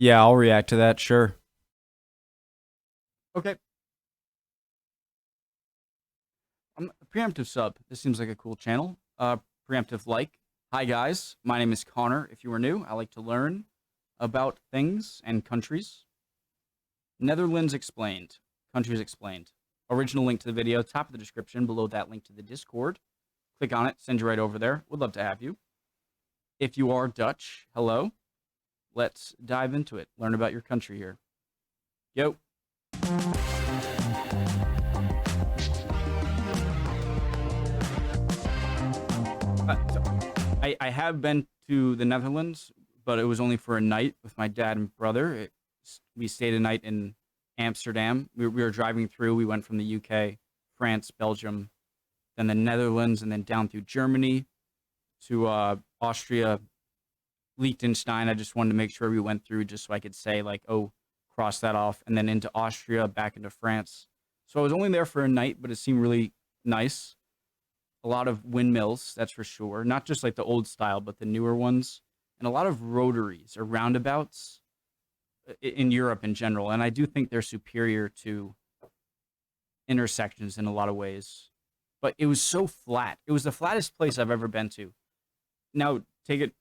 Yeah, I'll react to that, sure. Okay. Preemptive sub. This seems like a cool channel. Preemptive like. Hi guys, my name is Connor. If you are new, I like to learn about things and countries. Netherlands explained. Countries explained. Original link to the video, top of the description, below that link to the Discord. Click on it, send you right over there. Would love to have you. If you are Dutch, hello. Let's dive into it. Learn about your country here. Yo. I have been to the Netherlands, but it was only for a night with my dad and brother. We stayed a night in Amsterdam. We were driving through. We went from the UK, France, Belgium, then the Netherlands, and then down through Germany to Austria, Liechtenstein. I just wanted to make sure we went through just so I could say, like, oh, cross that off, and then into Austria, back into France. So I was only there for a night, but it seemed really nice. A lot of windmills, that's for sure. Not just like the old style, but the newer ones. And a lot of rotaries or roundabouts in Europe in general. And I do think they're superior to intersections in a lot of ways. But it was so flat. It was the flattest place I've ever been to. Now, take it,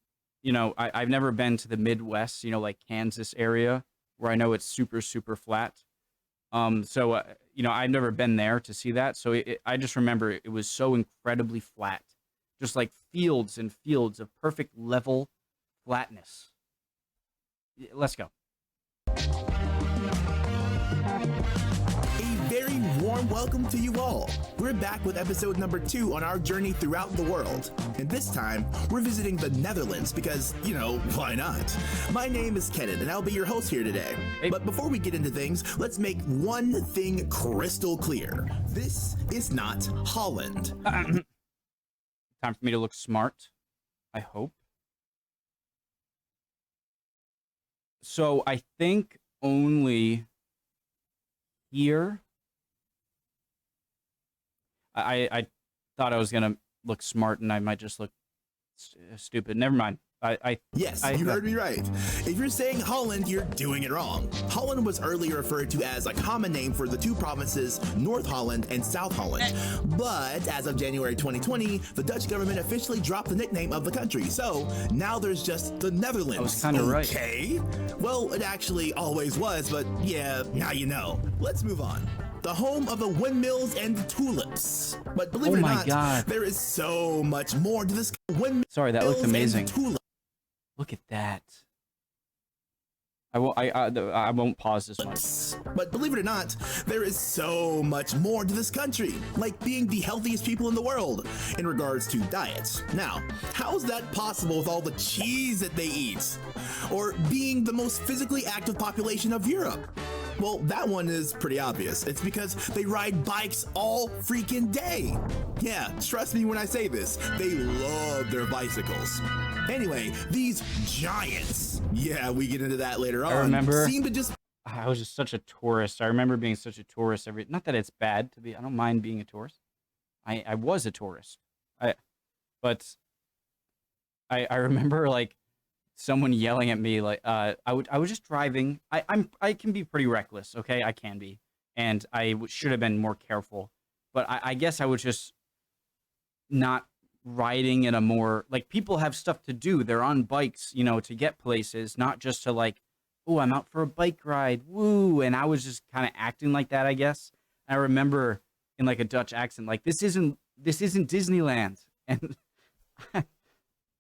I've never been to the Midwest, like Kansas area, where I know it's super, super flat. I've never been there to see that. So I just remember it was so incredibly flat, just like fields and fields of perfect level flatness. Let's go. A very warm welcome to you all. We're back with episode number 2 on our journey throughout the world. And this time, we're visiting the Netherlands because, why not? My name is Kenan, and I'll be your host here today. Hey. But before we get into things, let's make one thing crystal clear. This is not Holland. Time for me to look smart, I hope. So I think only here. I thought I was gonna look smart and I might just look stupid. Never mind. Yes, you heard me right. If you're saying Holland, you're doing it wrong. Holland was earlier referred to as a common name for the two provinces, North Holland and South Holland. But as of January 2020, the Dutch government officially dropped the nickname of the country. So now there's just the Netherlands. I was kind of right. Okay. Well, it actually always was, but yeah, now you know. Let's move on. The home of the windmills and the tulips. But believe it or not, God. there is so much more to this windmill. Sorry, that looked amazing. Tulip. Look at that. I won't pause this much. But believe it or not, there is so much more to this country, like being the healthiest people in the world in regards to diets. Now, how is that possible with all the cheese that they eat? Or being the most physically active population of Europe? Well, that one is pretty obvious. It's because they ride bikes all freaking day. Yeah, trust me when I say this, they love their bicycles. Anyway, these giants, yeah, we get into that later on, I remember, seem to just... I was just such a tourist. I remember being such a tourist not that it's bad to be, I don't mind being a tourist. I was a tourist. But I remember like someone yelling at me, like I was just driving. I can be pretty reckless, okay? I can be, and I should have been more careful. But I guess I was just not riding in a more, like, people have stuff to do. They're on bikes, to get places, not just to like, oh, I'm out for a bike ride, woo. And I was just kind of acting like that, I guess. I remember in like a Dutch accent, like, this isn't Disneyland, and oh,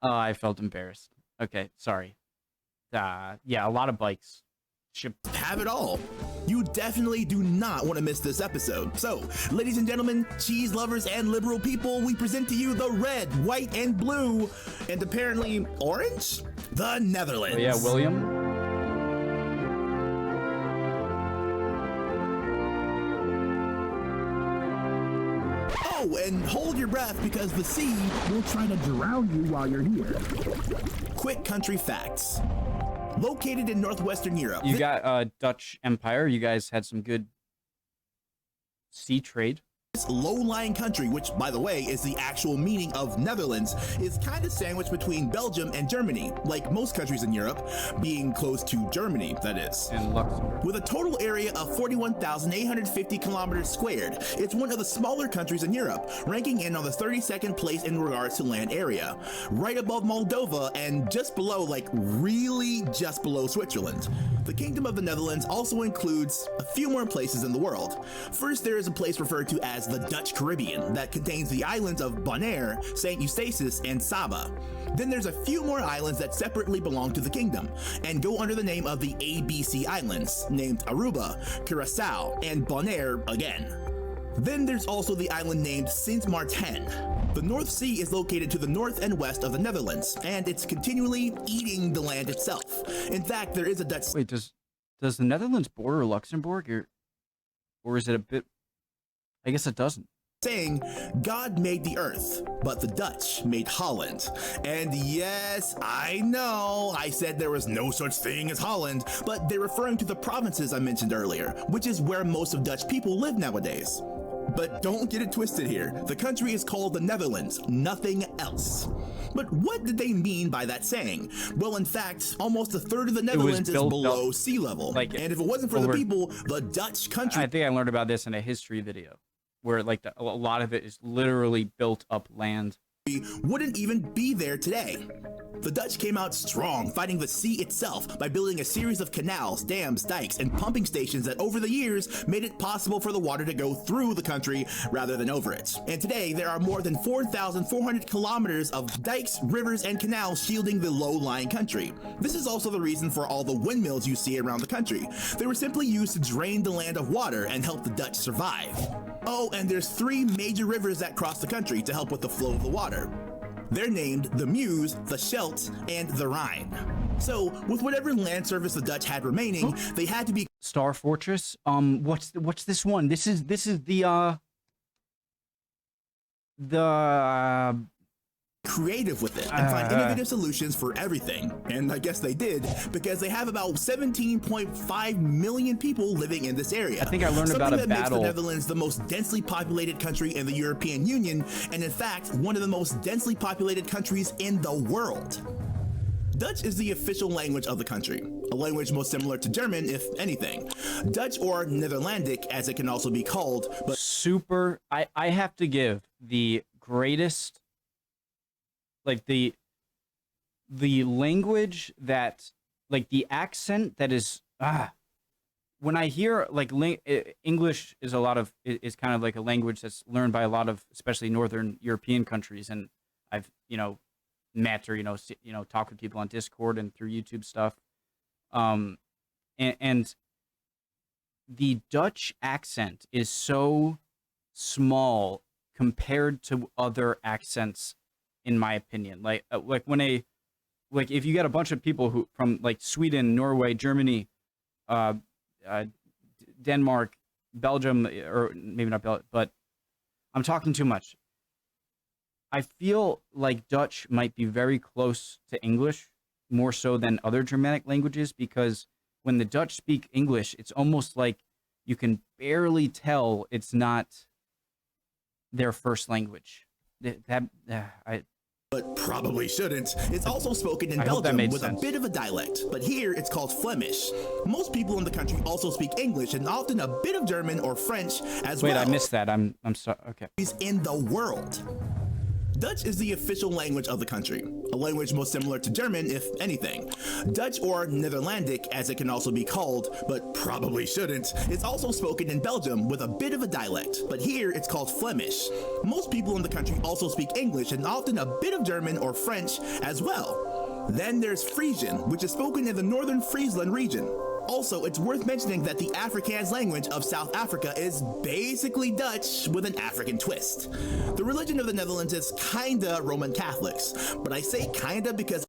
I felt embarrassed. Okay, sorry. Yeah, a lot of bikes. Have it all. You definitely do not want to miss this episode. So, ladies and gentlemen, cheese lovers and liberal people, we present to you the red, white, and blue, and apparently orange, the Netherlands. Oh, yeah, William. Oh, and hold your breath because the sea will try to drown you while you're here. Quick country facts. Located in northwestern Europe. You got Dutch Empire. You guys had some good sea trade. low-lying country, which, by the way, is the actual meaning of Netherlands, is kind of sandwiched between Belgium and Germany, like most countries in Europe, being close to Germany, that is. And Luxembourg. With a total area of 41,850 kilometers squared, it's one of the smaller countries in Europe, ranking in on the 32nd place in regards to land area, right above Moldova and just below, like really just below Switzerland. The Kingdom of the Netherlands also includes a few more places in the world. First, there is a place referred to as the Dutch Caribbean that contains the islands of Bonaire, St. Eustatius, and Saba. Then there's a few more islands that separately belong to the kingdom and go under the name of the ABC Islands, named Aruba, Curacao, and Bonaire again. Then there's also the island named Sint Maarten. The North Sea is located to the north and west of the Netherlands, and it's continually eating the land itself. In fact, there is a Dutch... Wait, does the Netherlands border Luxembourg, or is it a bit... I guess it doesn't. Saying, God made the earth, but the Dutch made Holland. And yes, I know, I said there was no such thing as Holland, but they're referring to the provinces I mentioned earlier, which is where most of Dutch people live nowadays. But don't get it twisted here. The country is called the Netherlands, nothing else. But what did they mean by that saying? Well, in fact, almost a third of the Netherlands is below sea level. Like, and if it wasn't for the people, the Dutch country... I think I learned about this in a history video, where like a lot of it is literally built up land. Wouldn't even be there today. The Dutch came out strong, fighting the sea itself by building a series of canals, dams, dikes, and pumping stations that over the years made it possible for the water to go through the country rather than over it. And today, there are more than 4,400 kilometers of dikes, rivers, and canals shielding the low-lying country. This is also the reason for all the windmills you see around the country. They were simply used to drain the land of water and help the Dutch survive. Oh, and there's 3 major rivers that cross the country to help with the flow of the water. They're named the Meuse, the Scheldt, and the Rhine. So, with whatever land surface the Dutch had remaining, they had to be Star Fortress. What's this one? This is the creative with it and find innovative solutions for everything. And I guess they did, because they have about 17.5 million people living in this area. I think I learned Something about a that makes the battle. Netherlands the most densely populated country in the European Union, and in fact, one of the most densely populated countries in the world. Dutch is the official language of the country, a language most similar to German, if anything. Dutch, or Netherlandic, as it can also be called, but super. I have to give the greatest. Like the language that, like the accent that is, when I hear like English is is kind of like a language that's learned by a lot of, especially Northern European countries. And I've, met or, talk with people on Discord and through YouTube stuff. And the Dutch accent is so small compared to other accents, in my opinion. Like if you get a bunch of people who from like Sweden, Norway, Germany, Denmark, Belgium, or maybe not Belgium, but I'm talking too much. I feel like Dutch might be very close to English, more so than other Germanic languages, because when the Dutch speak English, it's almost like you can barely tell it's not their first language. But probably shouldn't. It's also spoken in I hope that Belgium made with sense. a bit of a dialect, but here it's called Flemish. Most people in the country also speak English and often a bit of German or French as well. Wait, I missed that. I'm sorry. Okay. In the world. Dutch is the official language of the country, a language most similar to German, if anything. Dutch, or Netherlandic, as it can also be called, but probably shouldn't, is also spoken in Belgium with a bit of a dialect, but here it's called Flemish. Most people in the country also speak English and often a bit of German or French as well. Then there's Frisian, which is spoken in the northern Friesland region. Also, it's worth mentioning that the Afrikaans language of South Africa is basically Dutch with an African twist. The religion of the Netherlands is kinda Roman Catholics, but I say kinda because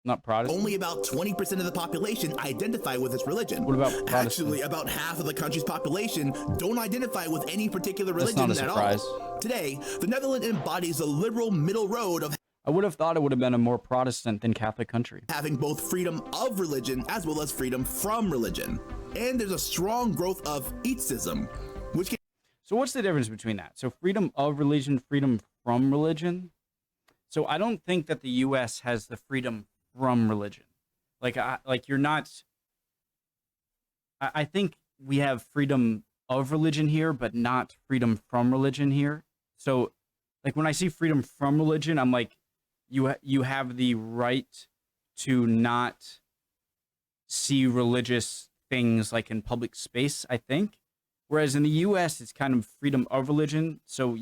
Not Protestant. only about 20% of the population identify with this religion. What about Protestant? Actually, about half of the country's population don't identify with any particular religion That's not a at surprise. all. Today, the Netherlands embodies the liberal middle road of I would have thought it would have been a more Protestant than Catholic country. having both freedom of religion as well as freedom from religion. And there's a strong growth of Ietsism, which can So what's the difference between that? So freedom of religion, freedom from religion. So I don't think that the U.S. has the freedom from religion. Like you're not. I think we have freedom of religion here, but not freedom from religion here. So, like when I see freedom from religion, I'm like, you have the right to not see religious things like in public space, I think. Whereas in the US, it's kind of freedom of religion. So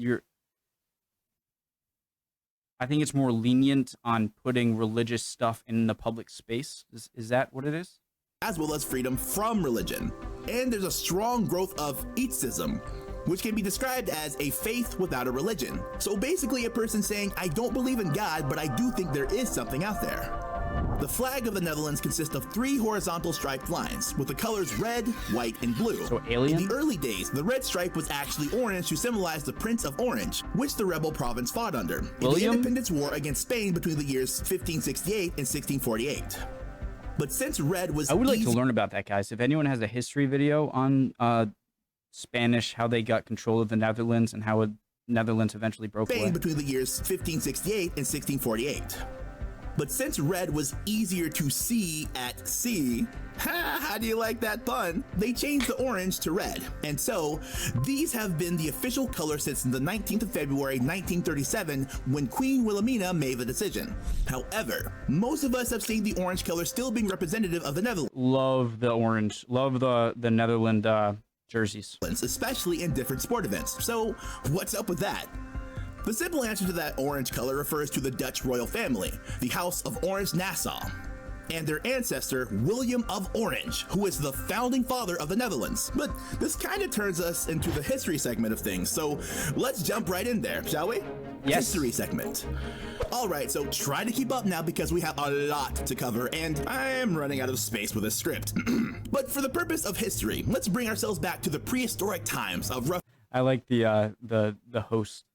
I think it's more lenient on putting religious stuff in the public space. Is that what it is? As well as freedom from religion. And there's a strong growth of atheism, which can be described as a faith without a religion. So basically a person saying, I don't believe in God, but I do think there is something out there. The flag of the Netherlands consists of 3 horizontal striped lines, with the colors red, white, and blue. So alien? In the early days, the red stripe was actually orange to symbolize the Prince of Orange, which the rebel province fought under in the Independence War against Spain between the years 1568 and 1648. But since red was I would like to learn about that, guys. If anyone has a history video on Spanish, how they got control of the Netherlands and how Netherlands eventually broke away. Between the years 1568 and 1648. But since red was easier to see at sea, how do you like that pun? They changed the orange to red. And so, these have been the official color since the 19th of February 1937 when Queen Wilhelmina made the decision. However, most of us have seen the orange color still being representative of the Netherlands. Love the orange. Love the Netherlands jerseys. Especially in different sport events. So, what's up with that? The simple answer to that orange color refers to the Dutch royal family, the House of Orange-Nassau, and their ancestor, William of Orange, who is the founding father of the Netherlands. But this kind of turns us into the history segment of things, so let's jump right in there, shall we? Yes. History segment. All right, so try to keep up now because we have a lot to cover, and I am running out of space with this script. But for the purpose of history, let's bring ourselves back to the prehistoric times of I like the host.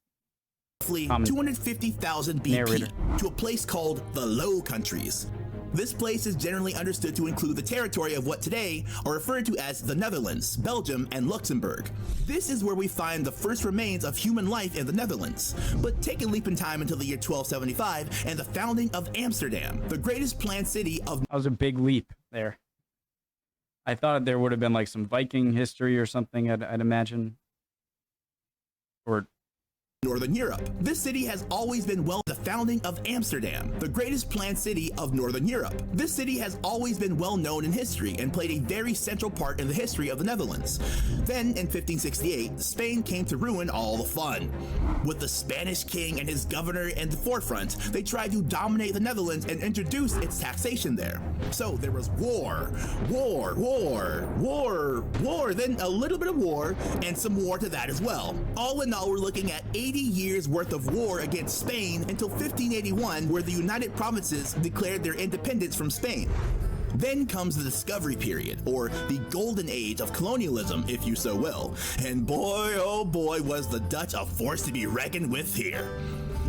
roughly 250,000 BP narrator. to a place called the Low Countries. This place is generally understood to include the territory of what today are referred to as the Netherlands, Belgium, and Luxembourg. This is where we find the first remains of human life in the Netherlands. But take a leap in time until the year 1275 and the founding of Amsterdam, the greatest planned city of That was a big leap there. I thought there would have been like some Viking history or something, I'd imagine. Or Northern Europe. This city has always been the founding of Amsterdam, the greatest planned city of Northern Europe. This city has always been well known in history and played a very central part in the history of the Netherlands. Then in 1568, Spain came to ruin all the fun. With the Spanish king and his governor in the forefront, they tried to dominate the Netherlands and introduce its taxation there. So there was war, then a little bit of war, and some war to that as well. All in all, we're looking at 80 years worth of war against Spain until 1581, where the United Provinces declared their independence from Spain. Then comes the discovery period, or the golden age of colonialism, if you so will. And boy, oh boy, was the Dutch a force to be reckoned with here.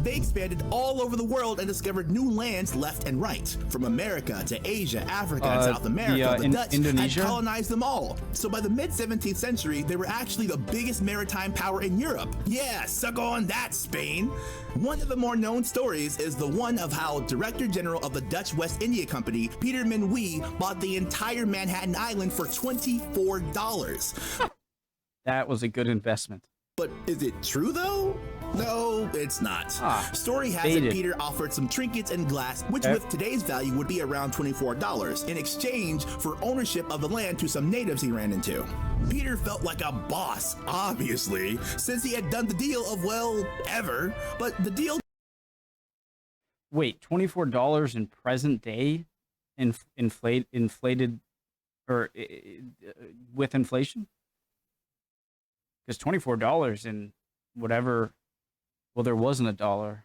They expanded all over the world and discovered new lands left and right. From America to Asia, Africa, and South America, the Dutch Indonesia? had colonized them all. So by the mid-17th century, they were actually the biggest maritime power in Europe. Yeah, suck on that, Spain! One of the more known stories is the one of how Director General of the Dutch West India Company, Peter Minuit, bought the entire Manhattan Island for $24. that was a good investment. But is it true though? No, it's not. Story has it Peter offered some trinkets and glass, which with today's value would be around $24, in exchange for ownership of the land to some natives he ran into. Peter felt like a boss, obviously, since he had done the deal of, well, ever, but the deal... Wait, $24 in present day inflated or with inflation? Because $24 in whatever... Well, there wasn't a dollar.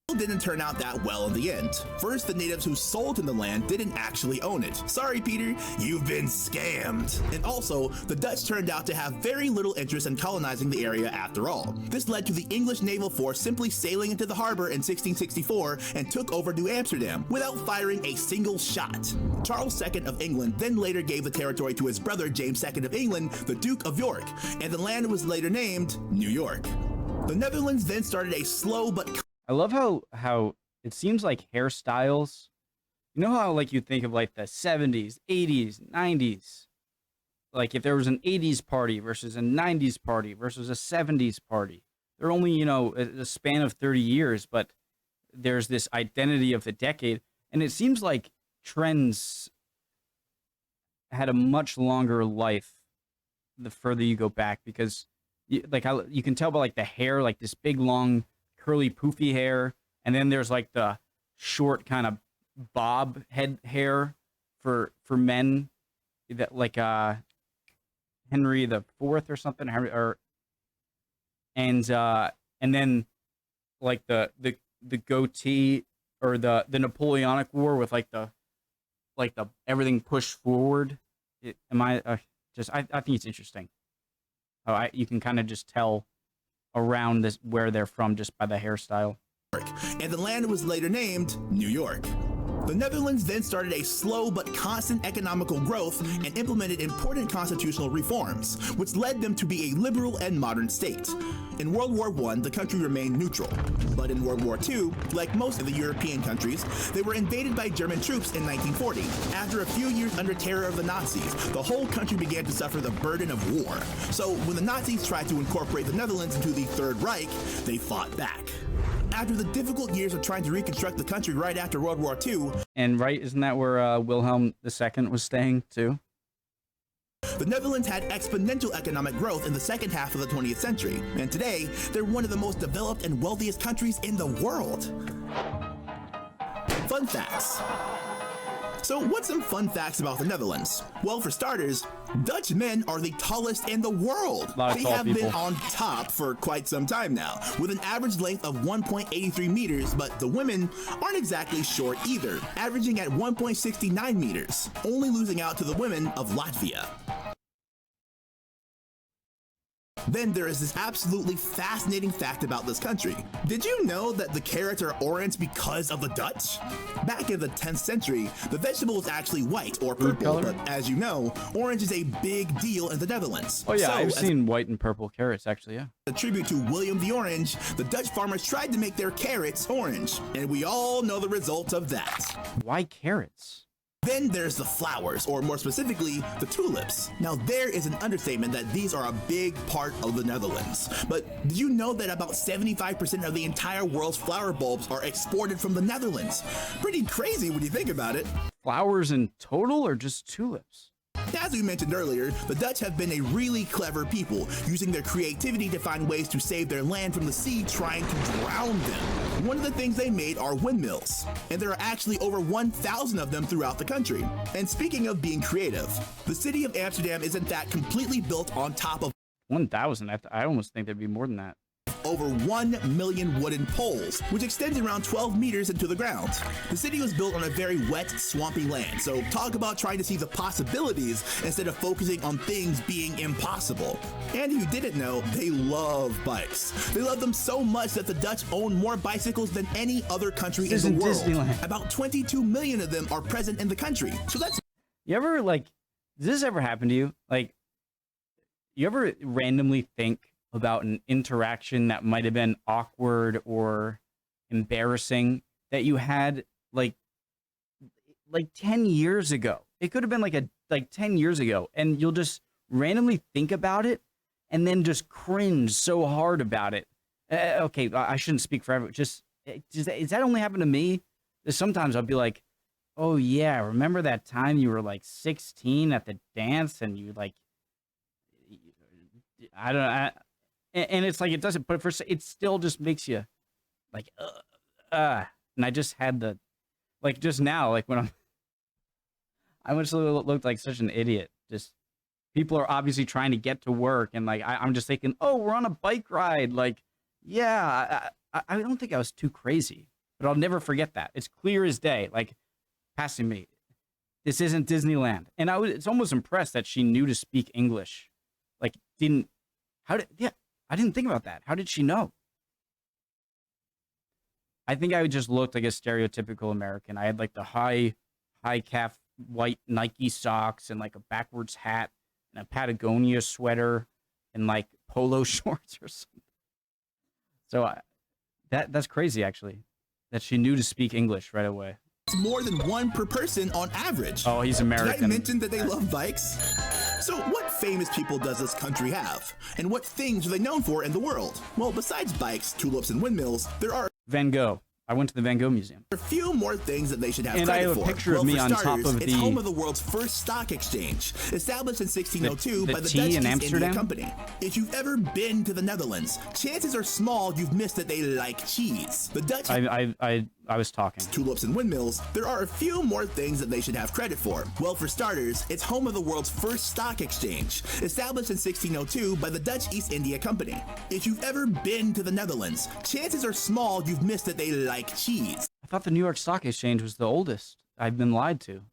didn't turn out that well in the end. First, the natives who sold him the land didn't actually own it. Sorry, Peter, you've been scammed. And also, the Dutch turned out to have very little interest in colonizing the area after all. This led to the English naval force simply sailing into the harbor in 1664 and took over New Amsterdam without firing a single shot. Charles II of England then later gave the territory to his brother James II of England, the Duke of York, and the land was later named New York. The Netherlands then started a slow but I love how it seems like hairstyles, you know how like you think of like the 70s, 80s, 90s, like if there was an 80s party versus a 90s party versus a 70s party, they're only, you know, a span of 30 years, but there's this identity of the decade. And it seems like trends had a much longer life the further you go back, because like how you can tell by like the hair, like this big long curly poofy hair, and then there's like the short kind of bob head hair for men, that like Henry the Fourth or something, and then like the goatee, or the Napoleonic War with like the everything pushed forward. I think it's interesting how you can kind of just tell around this where they're from just by the hairstyle. And the land was later named New York. The Netherlands then started a slow but constant economical growth and implemented important constitutional reforms, which led them to be a liberal and modern state. In World War I, the country remained neutral, but in World War II, like most of the European countries, they were invaded by German troops in 1940. After a few years under terror of the Nazis, the whole country began to suffer the burden of war. So when the Nazis tried to incorporate the Netherlands into the Third Reich, they fought back. After the difficult years of trying to reconstruct the country right after World War II, and right, isn't that where Wilhelm II was staying too? the Netherlands had exponential economic growth in the second half of the 20th century, and today, they're one of the most developed and wealthiest countries in the world. Fun facts. So what's some fun facts about the Netherlands? Well, for starters, Dutch men are the tallest in the world. They have been on top for quite some time now, with an average length of 1.83 meters, but the women aren't exactly short either, averaging at 1.69 meters, only losing out to the women of Latvia. Then there is this absolutely fascinating fact about this country. Did you know that the carrots are orange because of the Dutch? Back in the 10th century, the vegetable was actually white or purple, but as you know, orange is a big deal in the Netherlands. Oh yeah, so, I've seen white and purple carrots actually, yeah. A tribute to William the Orange, the Dutch farmers tried to make their carrots orange, and we all know the result of that. Why carrots? Then there's the flowers, or more specifically, the tulips. Now there is an understatement that these are a big part of the Netherlands. But did you know that about 75% of the entire world's flower bulbs are exported from the Netherlands? Pretty crazy when you think about it. Flowers in total, or just tulips? As we mentioned earlier, the Dutch have been a really clever people, using their creativity to find ways to save their land from the sea trying to drown them. One of the things they made are windmills, and there are actually over 1,000 of them throughout the country. And speaking of being creative, the city of Amsterdam is in fact completely built on top of 1,000? I almost think there'd be more than that. Over 1 million wooden poles, which extends around 12 meters into the ground. The city was built on a very wet, swampy land, so talk about trying to see the possibilities instead of focusing on things being impossible. And if you didn't know, they love bikes. They love them so much that the Dutch own more bicycles than any other country in the world. Disneyland. About 22 million of them are present in the country, so that's... You ever, like, does this ever happen to you? Like, you ever randomly think about an interaction that might have been awkward or embarrassing that you had like 10 years ago? It could have been like 10 years ago, and you'll just randomly think about it and then just cringe so hard about it. Okay, I shouldn't speak for everyone. Does that only happen to me? Sometimes I'll be like, oh yeah, remember that time you were like 16 at the dance and you like, and it's like, it doesn't, but it still just makes you like, and I just had the, like just now, like when I just looked like such an idiot. Just people are obviously trying to get to work, and like, I'm just thinking, oh, we're on a bike ride. Like, yeah, I don't think I was too crazy. But I'll never forget that. It's clear as day, like passing me. This isn't Disneyland. And it's almost impressed that she knew to speak English. Like, I didn't think about that. How did she know? I think I just looked like a stereotypical American. I had like the high calf white Nike socks and like a backwards hat and a Patagonia sweater and like polo shorts or something. So that's crazy, actually, that she knew to speak English right away. It's more than one per person on average. Oh, he's American. Did I mention that they love bikes? So what famous people does this country have? And what things are they known for in the world? Well, besides bikes, tulips, and windmills, there are Van Gogh. I went to the Van Gogh Museum. a few more things that they should have And credit I have a for. picture of me for on starters, top of it's the- home of the world's first stock exchange, established in 1602 the by the tea Dutch in East India Amsterdam? Company. If you've ever been to the Netherlands, chances are small you've missed that they like cheese. The Dutch I was talking. tulips and windmills, there are a few more things that they should have credit for. Well, for starters, it's home of the world's first stock exchange, established in 1602 by the Dutch East India Company. If you've ever been to the Netherlands, chances are small you've missed that they like cheese. I thought the New York Stock Exchange was the oldest. I've been lied to.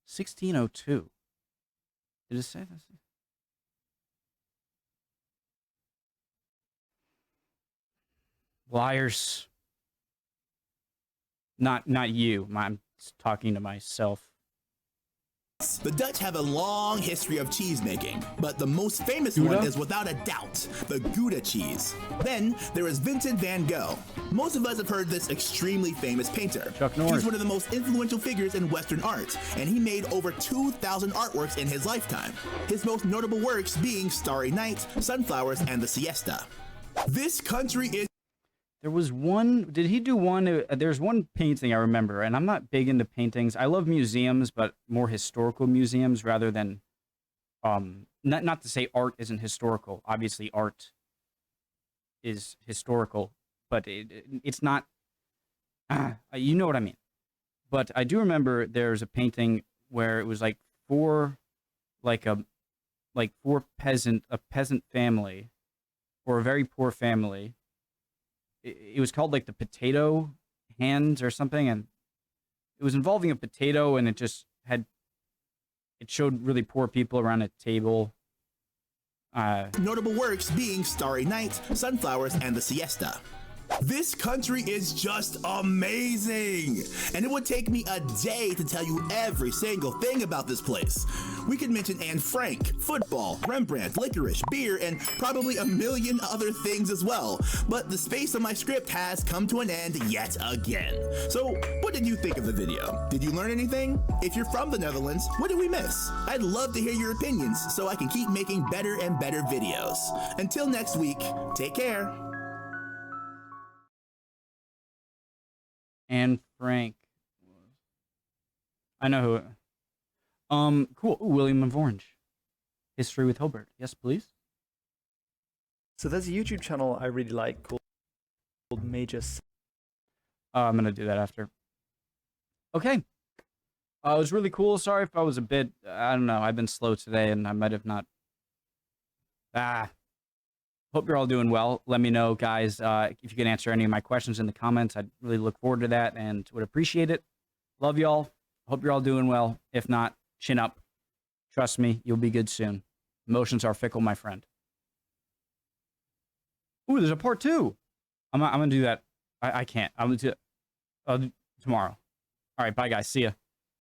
1602. Did it say this? Liars. Not you. I'm talking to myself. The Dutch have a long history of cheese making, but the most famous Gouda? one is without a doubt the Gouda cheese. Then there is Vincent van Gogh. Most of us have heard this extremely famous painter. Chuck Norris. He's one of the most influential figures in Western art, and he made over 2,000 artworks in his lifetime. His most notable works being Starry Night, Sunflowers, and The Siesta. This country is There was one. Did he do one? There's one painting I remember, and I'm not big into paintings. I love museums, but more historical museums rather than, not to say art isn't historical. Obviously, art is historical, but it's not. You know what I mean. But I do remember there's a painting where it was like four peasant family, or a very poor family. It was called like the potato hands or something, and it was involving a potato, and it showed really poor people around a table. notable works being Starry Night, Sunflowers, and The Siesta. This country is just amazing, and it would take me a day to tell you every single thing about this place. We could mention Anne Frank, football, Rembrandt, licorice, beer, and probably a million other things as well, but the space on my script has come to an end yet again. So, what did you think of the video? Did you learn anything? If you're from the Netherlands, what did we miss? I'd love to hear your opinions so I can keep making better and better videos. Until next week, take care. Anne Frank. I know who. Cool. Ooh, William of Orange. History with Hilbert. Yes, please. So there's a YouTube channel I really like called Major. I'm gonna do that after. Okay. It was really cool. Sorry if I was a bit. I don't know. I've been slow today, and I might have not. Hope you're all doing well. Let me know, guys, if you can answer any of my questions in the comments. I'd really look forward to that and would appreciate it. Love y'all. Hope you're all doing well. If not, chin up. Trust me, you'll be good soon. Emotions are fickle, my friend. Ooh, there's a part 2. I'm gonna do that. I can't. I'm gonna do it tomorrow. All right, bye, guys. See ya.